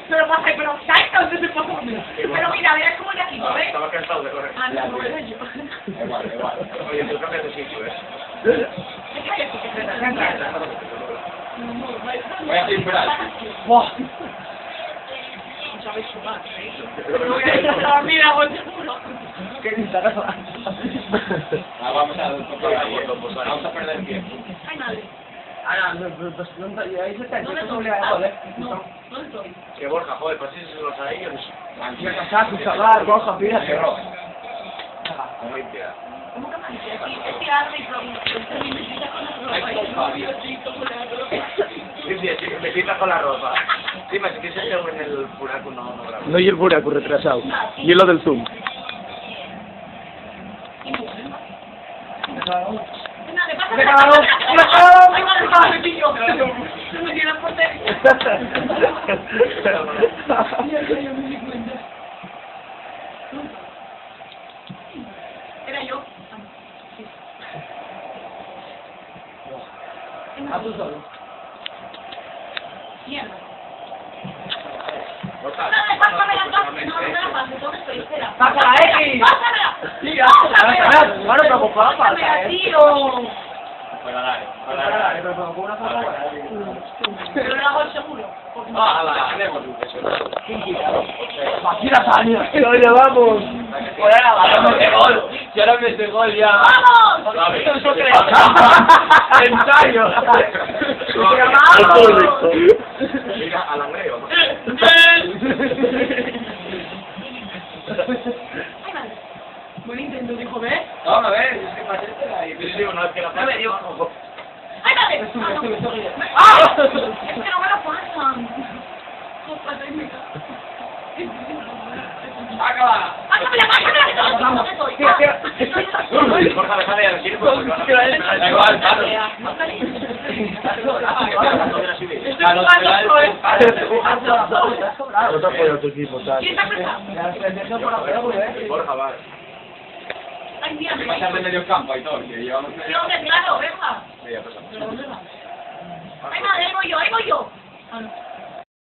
Pero pasa, pero ¿sabes dónde se pasó? Pero mira, mira cómo le aquí, ¿ves? Estaba cansado de correr. Ah, no, era yo. Igual. Oye, tú cambias de sitio, ¿eh? Cállate, que te Voy a esperar. ¡Buah! ¿Sabes sumar? Me voy a ir a dormir a seguro. ¿Qué gritarás? Vamos a perder tiempo. Ay, madre. Ah, no, pues no, ahí se está, ¿Dónde no estoy? se joder. No, ¿dónde estoy? Que Borja, joder, pasíselos a ellos. Tranquila, casar, chaval, Borja, fíjate. Con limpia. ¿Cómo que me dice? Es tirarme y Limpia, sí, me quitas con la ropa. Sí, me sentís en el buraco, no grabo. No y el buraco retrasado. Y lo del Zoom. Era yo. A tú solo. Mierda. Borja, Pásame la pases, no me la pases, ¿dónde estoy? Espera. ¡Pasa la X! ¡Pásamela! Tía, bueno, pero por favor, ¡Pásamela, tío! Para dar. pero con una foto buena. Pero lo hago seguro. Tenemos un beso. Aquí la Tania. Lo llevamos. Ahora mete gol. Si ahora mete gol ya. ¡Vamos! Ensayo. mira, al angreo. Ay, madre. Buen intento, dijo, ¿ves? Vamos a ver, es que pasete ahí. Sí, sí, una vez que la pasa. ¡Ay, madre! ¡Ah! Es que no me la pasan. ¡Sácala! ¡Pásamela, pásamela! ¿Dónde estoy? Borja, déjale al equipo porque van a Da igual, claro. No te apoyo a tu equipo, tal. ¿Quién está prestado? Borja, vale. Ay, mira, Hay que pasar de medio campo y todo, que llevamos ¿qué hombre, claro, venga? Sí, ya pasamos. ¿Pero dónde va? Ay, madre, ahí voy yo, ahí voy yo. Ah, no.